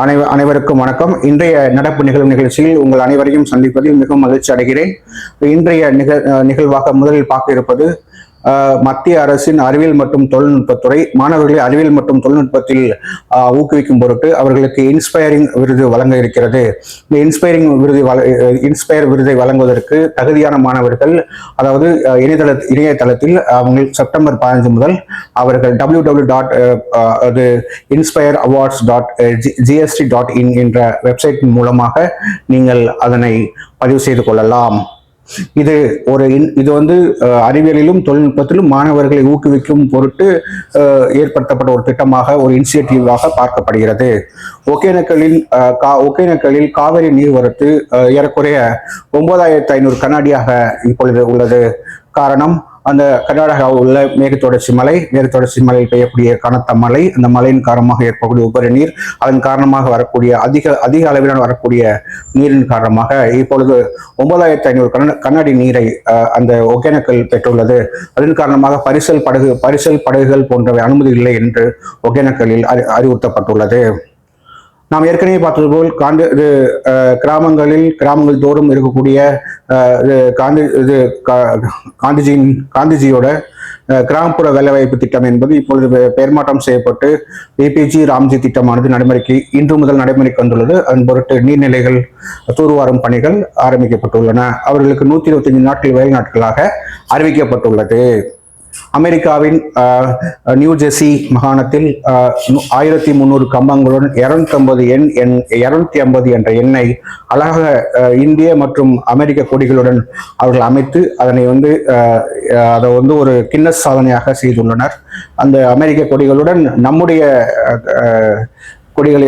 அனைவருக்கும் வணக்கம். இன்றைய நடப்பு நிகழ்ச்சியில் உங்கள் அனைவரையும் சந்திப்பதில் மிகவும் மகிழ்ச்சி அடைகிறேன். இன்றைய நிகழ்வாக முதலில் பார்க்க இருப்பது மத்திய அரசின் அறிவியல் மற்றும் தொழில்நுட்பத்துறை மாணவர்களை அறிவியல் மற்றும் தொழில்நுட்பத்தில் ஊக்குவிக்கும் பொருட்டு அவர்களுக்கு இன்ஸ்பைரிங் விருது வழங்க இருக்கிறது. இந்த இன்ஸ்பயர் விருதை வழங்குவதற்கு தகுதியான மாணவர்கள், அதாவது இணையதளத்தில் அவங்க செப்டம்பர் 15 முதல் அவர்கள் www.inspireawards.gst.in என்ற வெப்சைட்டின் மூலமாக நீங்கள் அதனை பதிவு செய்து கொள்ளலாம். இது வந்து அறிவியலிலும் தொழில்நுட்பத்திலும் மாணவர்களை ஊக்குவிக்கும் பொருட்டு ஏற்படுத்தப்பட்ட ஒரு திட்டமாக, ஒரு இனிஷியேட்டிவாக பார்க்கப்படுகிறது. ஒகேனக்கலில் காவிரி நீர்வரத்து ஏறக்குறைய 9500 கண்ணாடியாக இப்பொழுது உள்ளது. காரணம், அந்த கர்நாடகாவில் உள்ள மேற்குத்தொடர்ச்சி மலையில் பெய்யக்கூடிய கனத்த மழை, அந்த மழையின் காரணமாக ஏற்படக்கூடிய உபரி நீர், அதன் காரணமாக வரக்கூடிய அதிக அளவிலான வரக்கூடிய நீரின் காரணமாக இப்பொழுது 9500 கண்ணாடி நீரை அந்த ஒகேனக்கல் பெற்றுள்ளது. அதன் காரணமாக பரிசல் படகுகள் போன்றவை அனுமதி இல்லை என்று ஒகேனக்கலில் அறிவுறுத்தப்பட்டுள்ளது. நாம் ஏற்கனவே பார்த்தது போல் கிராமங்கள் தோறும் இருக்கக்கூடிய காந்திஜியோட கிராமப்புற வேலைவாய்ப்பு திட்டம் என்பது இப்பொழுது பெயர் மாற்றம் செய்யப்பட்டு பிபிஜி ராம்ஜி திட்டமானது இன்று முதல் நடைமுறைக்கு வந்துள்ளது. அதன் பொருட்டு நீர்நிலைகள் தூர்வாரும் பணிகள் ஆரம்பிக்கப்பட்டுள்ளன. அவர்களுக்கு 125 நாட்கள் வேலை நாட்களாக அறிவிக்கப்பட்டுள்ளது. அமெரிக்காவின் நியூ ஜெர்சி மாகாணத்தில் 1300 கம்பங்களுடன் 250 என்ற எண்ணை அழகாக இந்திய மற்றும் அமெரிக்க கொடிகளுடன் அவர்கள் அமைத்து அதனை அதை ஒரு கின்னஸ் சாதனையாக செய்துள்ளனர். அந்த அமெரிக்க கொடிகளுடன்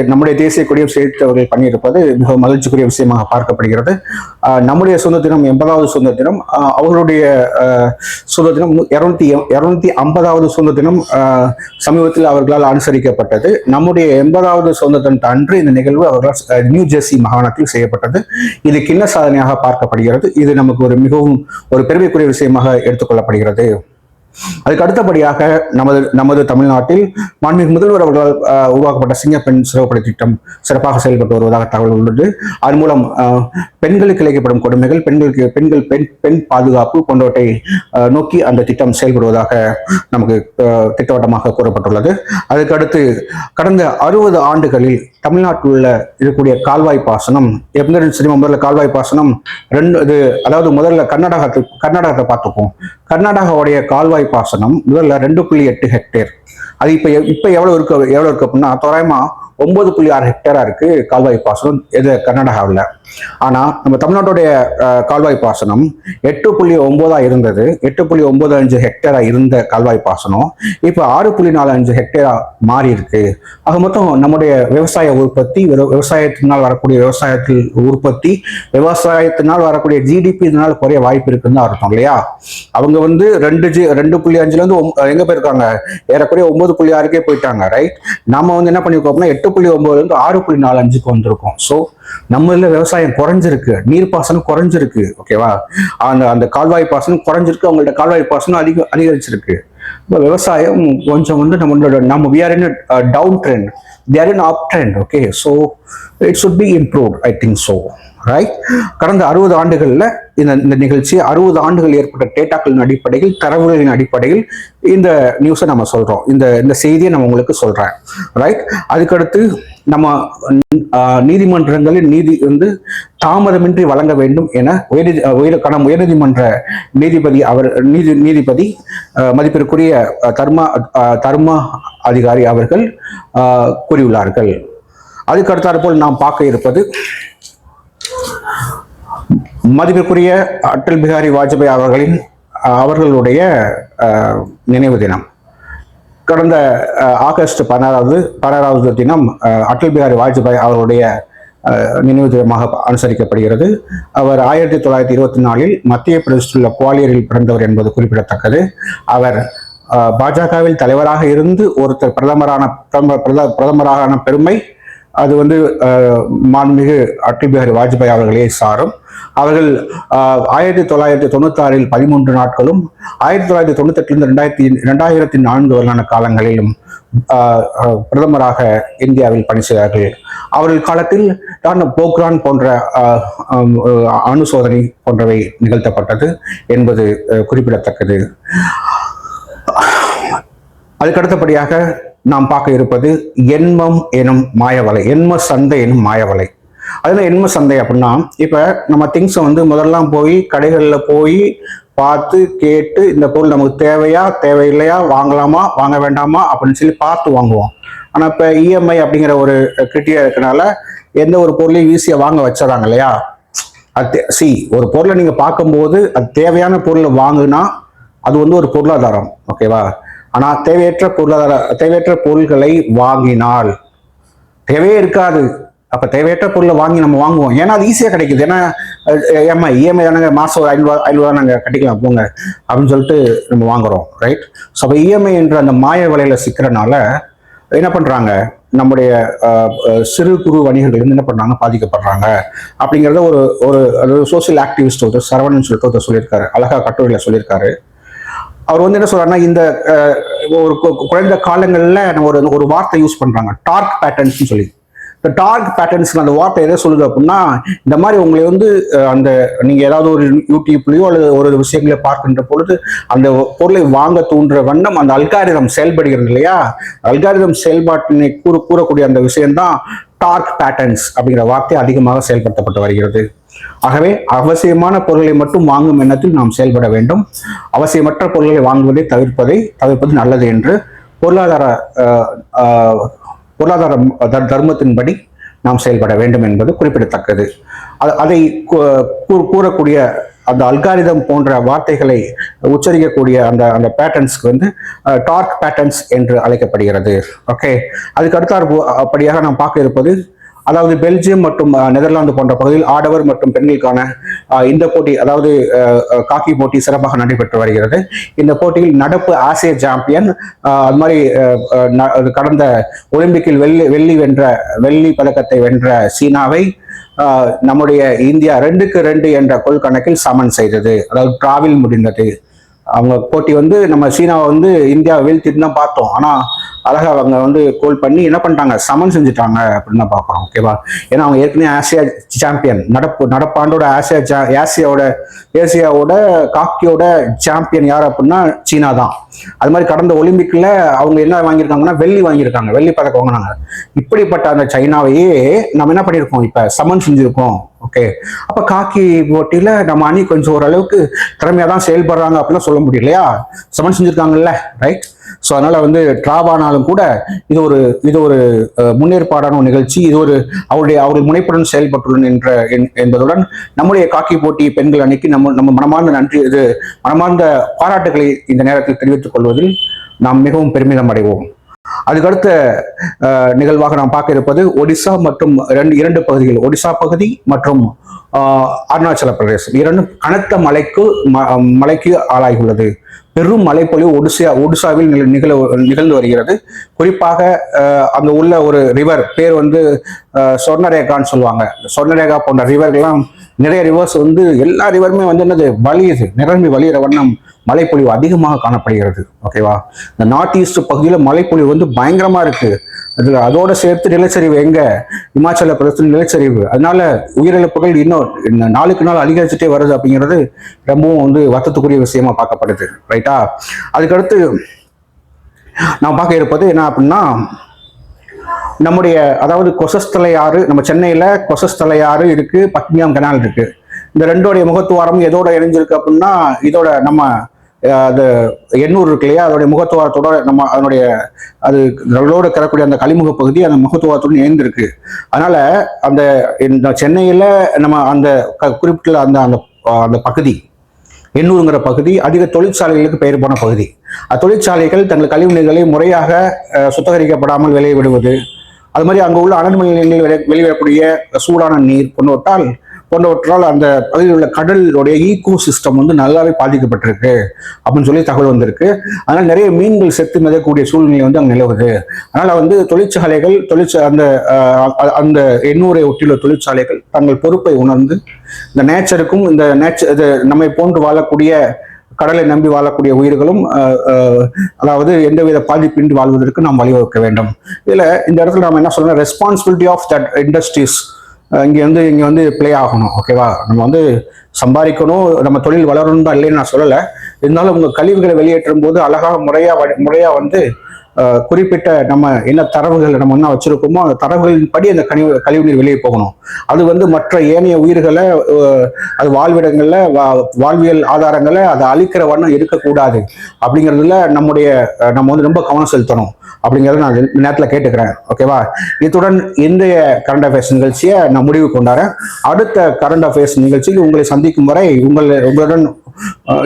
நம்முடைய தேசிய கொடியும் சேர்த்து அவர்கள் பண்ணியிருப்பது மிகவும் மகிழ்ச்சிக்குரிய விஷயமாக பார்க்கப்படுகிறது. நம்முடைய சுதந்திர தினம் 80வது சுதந்திர தினம், அவர்களுடைய சுதந்திர தினம் 250வது சுதந்திர தினம் சமீபத்தில் அவர்களால் அனுசரிக்கப்பட்டது. நம்முடைய 80வது சுதந்திர தினத்தை அன்று இந்த நிகழ்வு அவர்களால் நியூ ஜெர்சி மாகாணத்தில் செய்யப்பட்டது. இது கிண்ண சாதனையாக பார்க்கப்படுகிறது. இது நமக்கு மிகவும் பெருமைக்குரிய விஷயமாக எடுத்துக்கொள்ளப்படுகிறது. அதுக்கு அடுத்தபடியாக நமது தமிழ்நாட்டில் மாண்புமிகு முதல்வர் அவர்களால் உருவாக்கப்பட்ட சிங்கப்பெண் சிறப்புப்படை திட்டம் சிறப்பாக செயல்பட்டு வருவதாக தகவல் உள்ளது. அதன் மூலம் பெண்களுக்கு இழைக்கப்படும் கொடுமைகள், பெண் பாதுகாப்பு போன்றவற்றை நோக்கி அந்த திட்டம் செயல்படுவதாக நமக்கு திட்டவட்டமாக கூறப்பட்டுள்ளது. அதுக்கு அடுத்து கடந்த 60 ஆண்டுகளில் தமிழ்நாட்டில் இருக்கக்கூடிய கால்வாய் பாசனம், முதல்ல கால்வாய் பாசனம் அதாவது முதல்ல கர்நாடகத்தை பார்த்துப்போம். கர்நாடகாவுடைய கால்வாய் பாசனம் முதல்ல 2.8 ஹெக்டேர். அது இப்ப எவ்வளவு இருக்கு அப்படின்னா தோராயமா 9.6 ஹெக்டேரா இருக்கு கால்வாய் பாசனம் கர்நாடகாவில். ஆனா நம்ம தமிழ்நாட்டுடைய கால்வாய் பாசனம் 8.9 இருந்தது. 8.95 ஹெக்டேரா இருந்த கால்வாய் பாசனம் இப்ப 6.45 ஹெக்டேரா மாறி இருக்கு. ஆக மொத்தம் நம்முடைய விவசாய உற்பத்தி, விவசாயத்தினால் வரக்கூடிய விவசாயத்தினால் வரக்கூடிய ஜிடிபி இதனால் குறைய வாய்ப்பு இருக்குன்னு அர்த்தம் இல்லையா? அவங்க 2.5 எங்க போயிருக்காங்க, ஏறக்குறைய 9.6 போயிட்டாங்க. ரைட், நம்ம என்ன பண்ணிருக்கோம்னா 8.9 6.45 வந்திருக்கோம். ஸோ நம்ம விவசாயம் குறைஞ்சிருக்கு, நீர்ப்பாசனம் குறைஞ்சிருக்கு. ஓகேவா? அந்த கால்வாய் பாசனம் குறைஞ்சிருக்கு, அவங்களோட கால்வாய் பாசனம் அதிகரிச்சிருக்கு. விவசாயம் கொஞ்சம் நம்ம we are in a down trend, they are in up trend. Okay, so it should be improved, I think so, right? கடந்த 60 ஆண்டுகள்ல இந்த நிகழ்ச்சி 60 ஆண்டுகள் ஏற்பட்ட டேட்டாக்களின் அடிப்படையில், தரவுகளின் அடிப்படையில் இந்த நியூஸை நம்ம சொல்றோம், இந்த செய்தியை நம்ம உங்களுக்கு சொல்றேன். ரைட், அதுக்கடுத்து நம்ம நீதிமன்றங்களில் நீதி தாமதமின்றி வழங்க வேண்டும் என உயர்நீதிமன்ற நீதிபதி மதிப்பிற்குரிய தர்மா அதிகாரி அவர்கள் கூறியுள்ளார்கள். அதுக்கு அடுத்தாற்போல் நாம் பார்க்க இருப்பது மதிப்பிற்குரிய அடல் பிஹாரி வாஜ்பாய் அவர்களுடைய நினைவு தினம். கடந்த ஆகஸ்ட் 16வது தினம் அடல் பிஹாரி வாஜ்பாய் அவருடைய நினைவு தினமாக அனுசரிக்கப்படுகிறது. அவர் 1924 மத்திய பிரதேசத்தில் உள்ள குவாலியரில் பிறந்தவர் என்பது குறிப்பிடத்தக்கது. அவர் பாஜகவில் தலைவராக இருந்து ஒருத்தர் பிரதமரான பெருமை அது வந்து மாண்புமிகு அடல் பிஹாரி வாஜ்பாய் அவர்களே சாரும். அவர்கள் 1996 13 நாட்களும் 1998 2004 வரலான காலங்களிலும் பிரதமராக இந்தியாவில் பணி செய்தார்கள். அவர்கள் காலத்தில் தான் போக்ரான் போன்ற அணு சோதனை போன்றவை நிகழ்த்தப்பட்டது என்பது குறிப்பிடத்தக்கது. அதுக்கடுத்தபடியாக நாம் பார்க்க இருப்பது எண்மம் எனும் மாயவலை, எண்ம சந்தை எனும் மாயவலை. அதுல எண்ம சந்தை அப்படின்னா, இப்ப நம்ம திங்ஸை வந்து முதல்லாம் போய் கடைகளில் போய் பார்த்து கேட்டு இந்த பொருள் நமக்கு தேவையா தேவையில்லையா, வாங்கலாமா வாங்க வேண்டாமா அப்படின்னு சொல்லி பார்த்து வாங்குவோம். ஆனா இப்ப இஎம்ஐ அப்படிங்கிற ஒரு கிரிட்டீரியா இருக்கனால எந்த ஒரு பொருளையும் ஈஸியா வாங்க வச்சிடறாங்க இல்லையா. அது ஒரு பொருளை நீங்க பார்க்கும்போது அது தேவையான பொருளை வாங்குனா அது வந்து ஒரு பொருளாதாரம், ஓகேவா. ஆனா தேவையற்ற பொருள்களை வாங்கினால் தேவையே இருக்காது. அப்ப தேவையற்ற பொருளை வாங்கி நம்ம வாங்குவோம், ஏன்னா அது ஈஸியா கிடைக்குது. ஏன்னா இஎம்ஐ தானங்க, மாசம் ஒரு 500 நாங்க கட்டிக்கலாம் போங்க அப்படின்னு சொல்லிட்டு நம்ம வாங்குறோம், ரைட். ஸோ அப்ப இஎம்ஐ என்ற அந்த மாய வலையில சிக்கிறனால என்ன பண்றாங்க, நம்முடைய சிறு குறு வணிகர்கள் வந்து என்ன பண்றாங்க, பாதிக்கப்படுறாங்க அப்படிங்கிறத ஒரு சோசியல் ஆக்டிவிஸ்ட் ஒருத்தர் சரவணன் சொல்லிட்டு ஒருத்தர் சொல்லியிருக்காரு, அழகா கட்டுரையில சொல்லியிருக்காரு. அவர் வந்து என்ன சொல்றாருன்னா, இந்த ஒரு குறைந்த காலங்கள்ல ஒரு வார்த்தை யூஸ் பண்றாங்க, டார்க் பேட்டர்ன்ஸ் சொல்லி. இந்த டார்க் பேட்டர்ன்ஸ் அந்த வார்த்தை எதை சொல்லுது அப்படின்னா, இந்த மாதிரி உங்களை வந்து அந்த நீங்க ஏதாவது ஒரு யூடியூப்லயோ அல்லது ஒரு விஷயங்களை பார்க்கின்ற பொழுது அந்த பொருளை வாங்க தூண்டுற வண்ணம் அந்த அல்காரிதம் செயல்படுகிறது இல்லையா. அல்காரிதம் செயல்பாட்டினை கூறக்கூடிய அந்த விஷயம்தான் டார்க் பேட்டர்ன்ஸ் அப்படிங்கிற வார்த்தை அதிகமாக செயல்படுத்தப்பட்டு வருகிறது. ஆகவே அவசியமான பொருட்களை மட்டும் வாங்கும் எண்ணத்தில் நாம் செயல்பட வேண்டும். அவசியமற்ற பொருட்களை வாங்குவதை தவிர்ப்பது நல்லது என்று பொருளாதார தர்மத்தின்படி நாம் செயல்பட வேண்டும் என்பது குறிப்பிடத்தக்கது. அதை கூறக்கூடிய அந்த அல்காரிதம் போன்ற வார்த்தைகளை உச்சரிக்கக்கூடிய அந்த பேட்டர்ன்ஸ்க்கு வந்து டார்க் பேட்டர்ன்ஸ் என்று அழைக்கப்படுகிறது. ஓகே, அதுக்கு அடுத்தபடியாக நாம் பார்க்க இருப்பது, அதாவது பெல்ஜியம் மற்றும் நெதர்லாந்து போன்ற பகுதியில் ஆடவர் மற்றும் பெண்களுக்கான இந்த போட்டி, அதாவது காக்கி போட்டி சிறப்பாக நடைபெற்று வருகிறது. இந்த போட்டியில் நடப்பு ஆசிய சாம்பியன், அது மாதிரி கடந்த ஒலிம்பிக்கில் வெள்ளி பதக்கத்தை வென்ற சீனாவை நம்முடைய இந்தியா 2-2 என்ற கோல் கணக்கில் சமன் செய்தது. அதாவது டிராவில் முடிந்தது. அவங்க போட்டி வந்து நம்ம சீனாவை வந்து இந்தியாவை வீழ்த்திட்டு தான் பார்த்தோம். ஆனா அழகா அவங்க வந்து கோல் பண்ணி என்ன பண்ணிட்டாங்க, சமன் செஞ்சுட்டாங்க அப்படின்னு தான் பார்க்குறோம், ஓகேவா. ஏன்னா அவங்க ஏற்கனவே ஆசியா சாம்பியன், நடப்பாண்டோட ஏசியாவோட காக்கியோட சாம்பியன் யார் அப்படின்னா சீனா தான். அது மாதிரி கடந்த ஒலிம்பிக்ல அவங்க என்ன வாங்கியிருக்காங்கன்னா வெள்ளி பதக்கம் வாங்கினாங்க. இப்படிப்பட்ட அந்த சைனாவையே நம்ம என்ன பண்ணியிருக்கோம், இப்ப சமன் செஞ்சிருக்கோம். ஓகே, அப்ப காக்கி போட்டியில நம்ம அணி கொஞ்சம் ஓரளவுக்கு திறமையா தான் செயல்படுறாங்க அப்படிலாம் சொல்ல முடியலையா, சமன் செஞ்சிருக்காங்கல்ல, ரைட். ஸோ அதனால வந்து டிராவானாலும் கூட இது ஒரு முன்னேற்பாடான ஒரு நிகழ்ச்சி. இது அவர்கள் முனைப்புடன் செயல்பட்டுள்ளன என்பதுடன் நம்முடைய காக்கி போட்டி பெண்கள் அணிக்கு நம்ம மனமார்ந்த பாராட்டுகளை இந்த நேரத்தில் தெரிவித்துக் கொள்வதில் நாம் மிகவும் பெருமிதம் அடைவோம். அதுக்கடுத்த நிகழ்வாக நாம் பார்க்க இருப்பது ஒடிசா மற்றும் இரண்டு பகுதிகள், ஒடிசா பகுதி மற்றும் அருணாச்சல பிரதேசம் இரண்டும் கனத்த மழைக்கு ஆளாகியுள்ளது. பெரும் மழைப்பொழிவு ஒடிசாவில் நிகழ்ந்து வருகிறது. குறிப்பாக அங்க உள்ள ஒரு ரிவர் பேர் வந்து சொர்ணரேகான்னு சொல்லுவாங்க. சொர்ணரேகா போன்ற ரிவர்கள்லாம், நிறைய ரிவர்ஸ் வந்து எல்லா ரிவருமே வந்து என்னது நிரம்பி வழியிற வண்ணம் மழைப்பொழிவு அதிகமாக காணப்படுகிறது, ஓகேவா. இந்த நார்த் ஈஸ்ட் பகுதியில் மழைப்பொழிவு வந்து பயங்கரமா இருக்கு. அதோட சேர்த்து நிலச்சரிவு, எங்க இமாச்சல பிரதேசத்தில் நிலச்சரிவு. அதனால உயிரிழப்புகள் இன்னும் நாளுக்கு நாள் அதிகரிச்சுட்டே வருது அப்படிங்கிறது ரொம்பவும் வந்து வருத்தத்துக்குரிய விஷயமா பார்க்கப்படுது, ரைட்டா. அதுக்கடுத்து நான் பார்க்க இருப்பது என்ன அப்படின்னா, நம்முடைய அதாவது கொசஸ்தலை ஆறு, நம்ம சென்னையில கொசஸ்தலை ஆறு இருக்கு, பத்மியாம் கனால் இருக்கு. இந்த ரெண்டோடைய முகத்துவாரம் எதோட இணைஞ்சிருக்கு அப்படின்னா, இதோட நம்ம அது எண்ணூர் இருக்கு இல்லையா, அதோடைய முகத்துவாரத்தோட நம்ம அதோட கிடக்கூடிய அந்த கலிமுக பகுதி அந்த முகத்துவாரத்தோடு இணைந்திருக்கு. அதனால இந்த சென்னையில நம்ம அந்த குறிப்பிட்ட அந்த பகுதி எண்ணூருங்கிற பகுதி அதிக தொழிற்சாலைகளுக்கு பெயர் போன பகுதி. தொழிற்சாலைகள் தங்கள் கழிவுநீர்களை முறையாக சுத்தகரிக்கப்படாமல் வெளியே விடுவது, அது மாதிரி அங்கே உள்ள அனல் நிலையங்களில் வெளிவரக்கூடிய சூடான நீர் கொண்டுவிட்டால் போன்றவற்றால் அந்த பகுதியில் உள்ள கடலுடைய ஈகோ சிஸ்டம் வந்து நல்லாவே பாதிக்கப்பட்டிருக்கு அப்படின்னு சொல்லி தகவல் வந்திருக்கு. அதனால நிறைய மீன்கள் செத்து மிதக்கூடிய சூழ்நிலை வந்து அங்கே நிலவுது. அதனால வந்து தொழிற்சாலைகள் அந்த அந்த எண்ணூரை ஒட்டியுள்ள தொழிற்சாலைகள் தங்கள் பொறுப்பை உணர்ந்து இந்த நேச்சருக்கும் இந்த நம்மை போன்று வாழக்கூடிய கடலை நம்பி வாழக்கூடிய உயிர்களும் அதாவது எந்தவித பாதிப்பின்றி வாழ்வதற்கு நாம் வழிவகுக்க வேண்டும். இதுல இந்த இடத்துல நம்ம என்ன சொல்றோம், ரெஸ்பான்சிபிலிட்டி ஆஃப் தட் இண்டஸ்ட்ரீஸ் இங்க வந்து பிளே ஆகணும். ஓகேவா, நம்ம வந்து சம்பாதிக்கணும், நம்ம தொழில் வளரணும் தான் இல்லைன்னு நான் சொல்லலை. இருந்தாலும் உங்க கழிவுகளை வெளியேற்றும் போது அழகாக முறையா வந்து குறிப்பிட்ட நம்ம என்ன தரவுகள் நம்ம என்ன வச்சிருக்கோமோ அந்த தரவுகளின் படி அந்த கழிவுநீர் வெளியே போகணும். அது வந்து மற்ற ஏனைய உயிர்களை அது வாழ்விடங்கள்ல வாழ்வியல் ஆதாரங்களை அதை அழிக்கிற வண்ணம் இருக்கக்கூடாது அப்படிங்கிறதுல நம்ம வந்து ரொம்ப கவனம் செலுத்தணும் அப்படிங்கிறத நான் இந்த நேரத்தில் கேட்டுக்கிறேன். ஓகேவா, இத்துடன் இன்றைய கரண்ட் அஃபேர்ஸ் நிகழ்ச்சியை நான் முடிவு கொண்டாடுறேன். அடுத்த கரண்ட் அஃபேர்ஸ் நிகழ்ச்சியில் உங்களை சந்திக்கும் வரை உங்களுடன்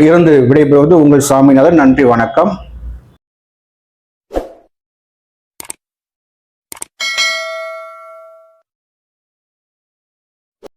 இருந்து விடைபெறுவது உங்கள் சாமிநாதன். நன்றி, வணக்கம்.